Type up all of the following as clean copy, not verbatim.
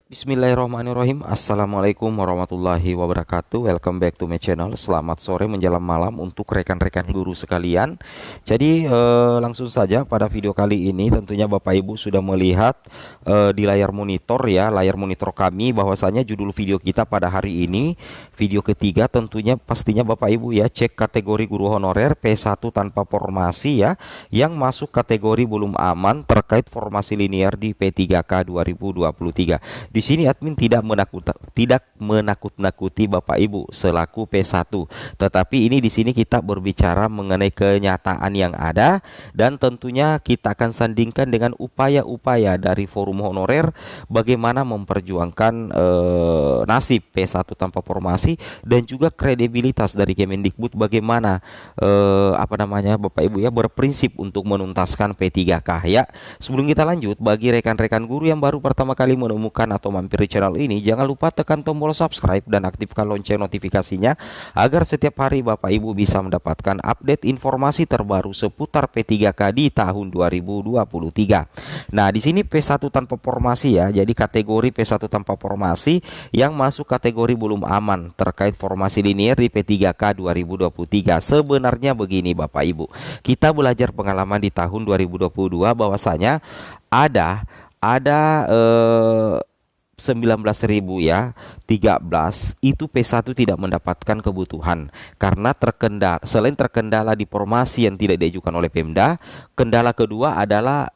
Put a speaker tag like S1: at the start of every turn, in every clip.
S1: Bismillahirrahmanirrahim. Assalamualaikum warahmatullahi wabarakatuh. Welcome back to my channel. Selamat sore menjelang malam untuk rekan-rekan guru sekalian. Jadi langsung saja pada video kali ini tentunya Bapak Ibu sudah melihat di layar monitor ya, layar monitor kami, bahwasanya judul video kita pada hari ini video ketiga. Tentunya pastinya Bapak Ibu ya cek kategori guru honorer P1 tanpa formasi ya, yang masuk kategori belum aman terkait formasi linear di P3K 2023. Di sini admin tidak menakut-nakuti Bapak Ibu selaku P1, tetapi ini di sini kita berbicara mengenai kenyataan yang ada, dan tentunya kita akan sandingkan dengan upaya-upaya dari forum honorer bagaimana memperjuangkan nasib P1 tanpa formasi, dan juga kredibilitas dari Kemendikbud bagaimana Bapak Ibu ya berprinsip untuk menuntaskan P3K ya. Sebelum kita lanjut, bagi rekan-rekan guru yang baru pertama kali menemukan atau mampir di channel ini, jangan lupa tekan tombol subscribe dan aktifkan lonceng notifikasinya agar setiap hari Bapak Ibu bisa mendapatkan update informasi terbaru seputar P3K di tahun 2023. Nah, di sini P1 tanpa formasi ya. Jadi kategori P1 tanpa formasi yang masuk kategori belum aman terkait formasi linear di P3K 2023. Sebenarnya begini Bapak Ibu, kita belajar pengalaman di tahun 2022 bahwasanya ada 19.000 ya, 13 itu P1 tidak mendapatkan kebutuhan karena selain terkendala di formasi yang tidak diajukan oleh Pemda, kendala kedua adalah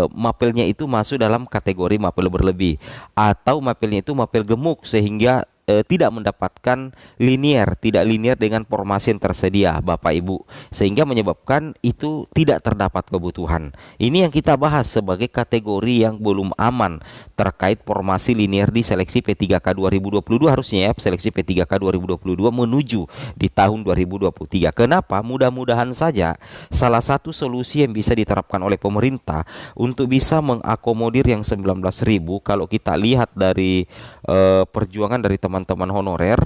S1: mapelnya itu masuk dalam kategori mapel berlebih atau mapelnya itu mapel gemuk, sehingga tidak mendapatkan tidak linear dengan formasi yang tersedia Bapak Ibu, sehingga menyebabkan itu tidak terdapat kebutuhan. Ini yang kita bahas sebagai kategori yang belum aman terkait formasi linear di seleksi P3K 2022 harusnya ya, seleksi P3K 2022 menuju di tahun 2023. Kenapa? Mudah-mudahan saja salah satu solusi yang bisa diterapkan oleh pemerintah untuk bisa mengakomodir yang 19.000, kalau kita lihat dari perjuangan dari teman-teman honorer,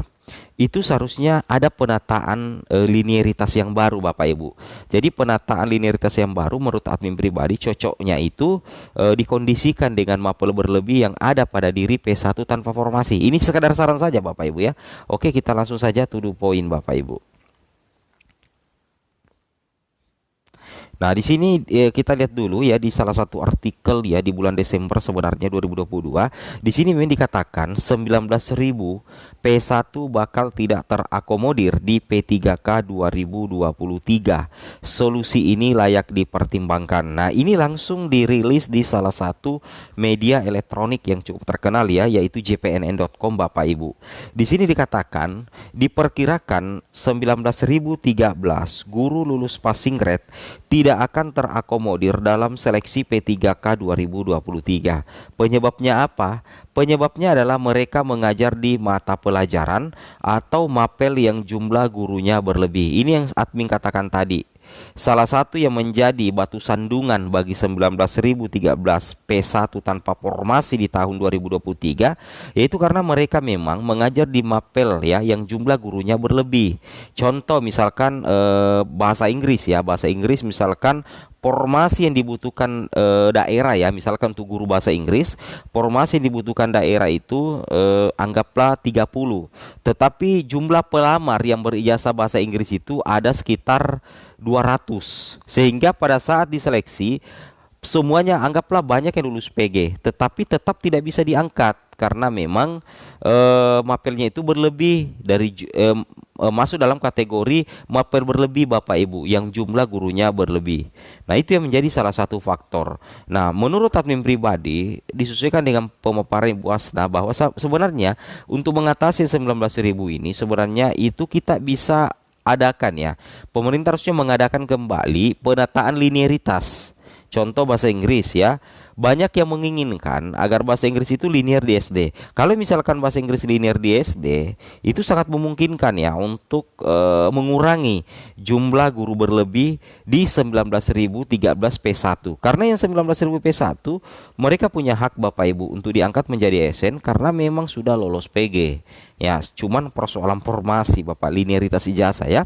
S1: itu seharusnya ada penataan linearitas yang baru Bapak Ibu. Jadi penataan linearitas yang baru menurut admin pribadi cocoknya itu dikondisikan dengan mapel berlebih yang ada pada diri P1 tanpa formasi. Ini sekadar saran saja Bapak Ibu ya. Oke, kita langsung saja to the point Bapak Ibu. Nah, di sini kita lihat dulu ya di salah satu artikel ya di bulan Desember sebenarnya 2022. Di sini memang dikatakan 19.000 P1 bakal tidak terakomodir di P3K 2023. Solusi ini layak dipertimbangkan. Nah, ini langsung dirilis di salah satu media elektronik yang cukup terkenal ya, yaitu jpnn.com Bapak Ibu. Di sini dikatakan diperkirakan 19.013 guru lulus passing grade tidak akan terakomodir dalam seleksi P3K 2023. Penyebabnya apa? Penyebabnya adalah mereka mengajar di mata pelajaran atau mapel yang jumlah gurunya berlebih. Ini yang admin katakan tadi. Salah satu yang menjadi batu sandungan bagi 19.013 P1 tanpa formasi di tahun 2023 yaitu karena mereka memang mengajar di mapel ya yang jumlah gurunya berlebih. Contoh misalkan bahasa Inggris ya, bahasa Inggris misalkan formasi yang dibutuhkan daerah ya, misalkan untuk guru bahasa Inggris, formasi yang dibutuhkan daerah itu anggaplah 30. Tetapi jumlah pelamar yang berijazah bahasa Inggris itu ada sekitar 200. Sehingga pada saat diseleksi semuanya anggaplah banyak yang lulus PG, tetapi tetap tidak bisa diangkat karena memang mapelnya itu berlebih dari masuk dalam kategori mapel berlebih Bapak Ibu yang jumlah gurunya berlebih. Nah, itu yang menjadi salah satu faktor. Nah, menurut admin pribadi disesuaikan dengan pemaparan Ibu Asna bahwa sebenarnya untuk mengatasi 19.000 ini sebenarnya itu kita bisa adakan ya. Pemerintah harusnya mengadakan kembali penataan linearitas. Contoh bahasa Inggris ya. Banyak yang menginginkan agar bahasa Inggris itu linear di SD. Kalau misalkan bahasa Inggris linear di SD, itu sangat memungkinkan ya untuk mengurangi jumlah guru berlebih di 19.013 P1. Karena yang 19.000 P1 mereka punya hak Bapak Ibu untuk diangkat menjadi ASN karena memang sudah lolos PG. Ya, cuman persoalan formasi Bapak, linearitas ijazah ya.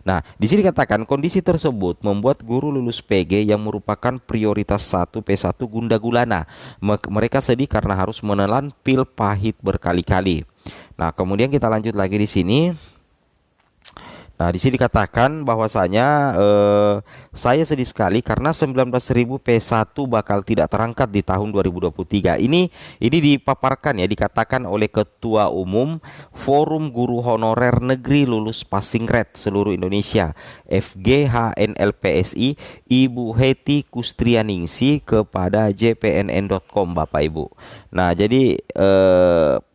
S1: Nah, di sini katakan kondisi tersebut membuat guru lulus PG yang merupakan prioritas 1 P1 Gulana. Mereka sedih karena harus menelan pil pahit berkali-kali. Nah, kemudian kita lanjut lagi di sini. Nah, di sini dikatakan bahwasanya saya sedih sekali karena 19.000 P1 bakal tidak terangkat di tahun 2023. Ini dipaparkan ya, dikatakan oleh Ketua Umum Forum Guru Honorer Negeri Lulus Passing Grade seluruh Indonesia, FGHNLPSI, Ibu Heti Kustrianingsi kepada jpnn.com, Bapak Ibu. Nah, jadi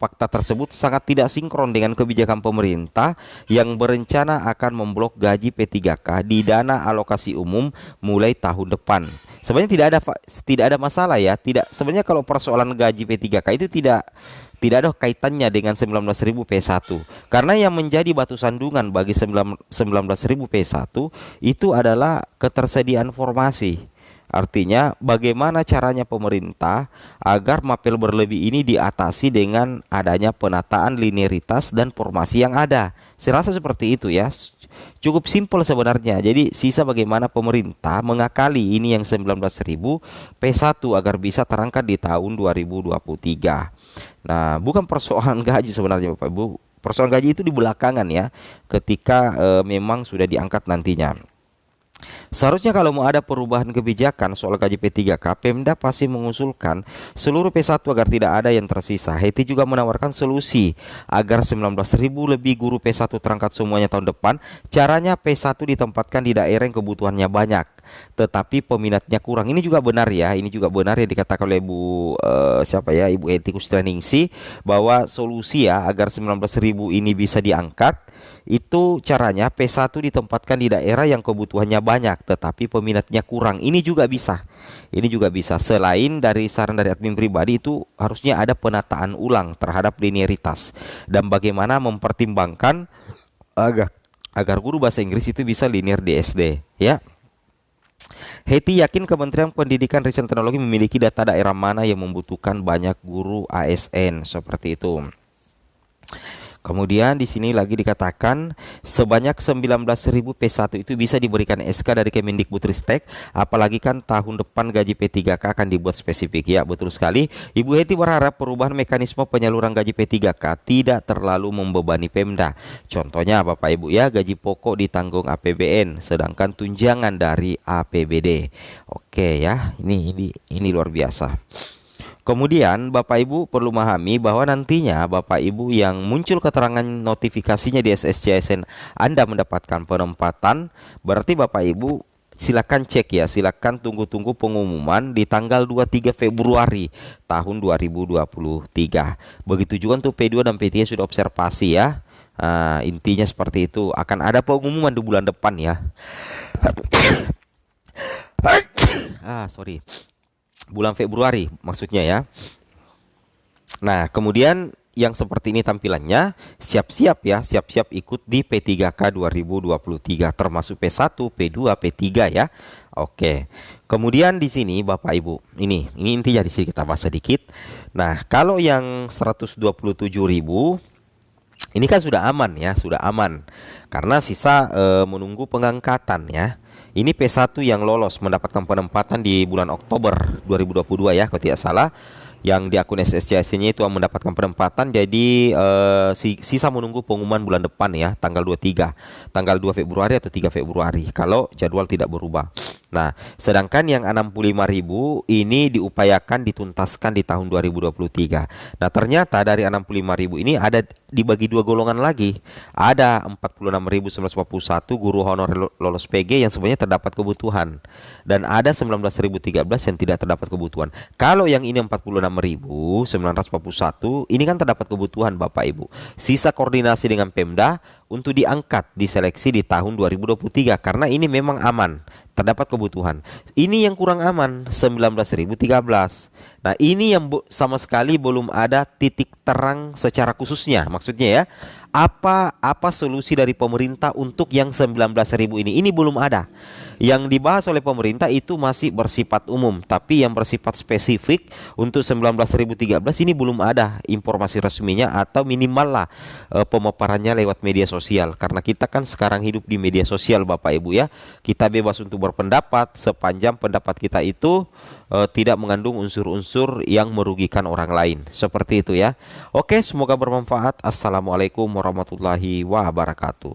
S1: fakta tersebut sangat tidak sinkron dengan kebijakan pemerintah yang berencana akan memblok gaji P3K di dana alokasi umum mulai tahun depan. Sebenarnya tidak ada masalah ya. Sebenarnya kalau persoalan gaji P3K itu tidak ada kaitannya dengan 19.000 P1. Karena yang menjadi batu sandungan bagi 19.000 P1 itu adalah ketersediaan formasi. Artinya bagaimana caranya pemerintah agar mapel berlebih ini diatasi dengan adanya penataan linearitas dan formasi yang ada. Saya rasa seperti itu ya. Cukup simpel sebenarnya. Jadi sisa bagaimana pemerintah mengakali ini yang 19.000 P1 agar bisa terangkat di tahun 2023. Nah, bukan persoalan gaji sebenarnya Bapak Ibu. Persoalan gaji itu di belakangan ya, ketika memang sudah diangkat nantinya. Seharusnya kalau mau ada perubahan kebijakan soal gaji P3K, Pemda pasti mengusulkan seluruh P1 agar tidak ada yang tersisa. Heti juga menawarkan solusi agar 19.000 lebih guru P1 terangkat semuanya tahun depan. Caranya P1 ditempatkan di daerah yang kebutuhannya banyak, tetapi peminatnya kurang. Ini juga benar ya, ini juga benar yang dikatakan oleh Ibu Heti Kustrianingsi, bahwa solusi ya agar 19.000 ini bisa diangkat, itu caranya P1 ditempatkan di daerah yang kebutuhannya banyak tetapi peminatnya kurang. Ini juga bisa. Ini juga bisa. Selain dari saran dari admin pribadi, itu harusnya ada penataan ulang terhadap linearitas dan bagaimana mempertimbangkan agar guru bahasa Inggris itu bisa linear di SD ya. Heti yakin Kementerian Pendidikan Riset dan Teknologi memiliki data daerah mana yang membutuhkan banyak guru ASN seperti itu. Kemudian di sini lagi dikatakan sebanyak 19.000 P1 itu bisa diberikan SK dari Kemendikbudristek, apalagi kan tahun depan gaji P3K akan dibuat spesifik ya. Betul sekali. Ibu Heti berharap perubahan mekanisme penyaluran gaji P3K tidak terlalu membebani Pemda. Contohnya Bapak Ibu ya, gaji pokok ditanggung APBN sedangkan tunjangan dari APBD. Oke ya, ini luar biasa. Kemudian Bapak Ibu perlu memahami bahwa nantinya Bapak Ibu yang muncul keterangan notifikasinya di SSCSN Anda mendapatkan penempatan, berarti Bapak Ibu silakan cek ya, silakan tunggu pengumuman di tanggal 23 Februari tahun 2023. Begitu juga untuk P2 dan P3 sudah observasi ya. Intinya seperti itu, akan ada pengumuman di bulan depan ya. Bulan Februari maksudnya ya. Nah, kemudian yang seperti ini tampilannya, siap-siap ya, siap-siap ikut di P3K 2023 termasuk P1, P2, P3 ya. Oke. Kemudian di sini Bapak Ibu, ini intinya di sini kita bahas sedikit. Nah, kalau yang 127.000 ini kan sudah aman ya, sudah aman. Karena sisa menunggu pengangkatan ya. Ini P1 yang lolos mendapatkan penempatan di bulan Oktober 2022 ya, kalau tidak salah. Yang di akun SSCSC-nya itu mendapatkan penempatan, jadi sisa menunggu pengumuman bulan depan ya, tanggal 23, tanggal 2 Februari atau 3 Februari kalau jadwal tidak berubah. Nah, sedangkan yang 65.000 ini diupayakan dituntaskan di tahun 2023. Nah, ternyata dari 65.000 ini ada dibagi dua golongan lagi. Ada 46.941 guru honorer lolos PG yang sebenarnya terdapat kebutuhan, dan ada 19.013 yang tidak terdapat kebutuhan. Kalau yang ini 46.941 ini kan terdapat kebutuhan Bapak Ibu. Sisa koordinasi dengan Pemda untuk diangkat diseleksi di tahun 2023 karena ini memang aman, terdapat kebutuhan. Ini yang kurang aman 19.013. Nah, ini yang sama sekali belum ada titik terang secara khususnya. Maksudnya ya, apa solusi dari pemerintah untuk yang 19.000 ini? Ini belum ada. Yang dibahas oleh pemerintah itu masih bersifat umum, tapi yang bersifat spesifik untuk 19.013 ini belum ada informasi resminya atau minimal lah pemaparannya lewat media sosial sosial. Karena kita kan sekarang hidup di media sosial Bapak Ibu ya. Kita bebas untuk berpendapat sepanjang pendapat kita itu tidak mengandung unsur-unsur yang merugikan orang lain. Seperti itu ya. Oke, semoga bermanfaat. Assalamualaikum warahmatullahi wabarakatuh.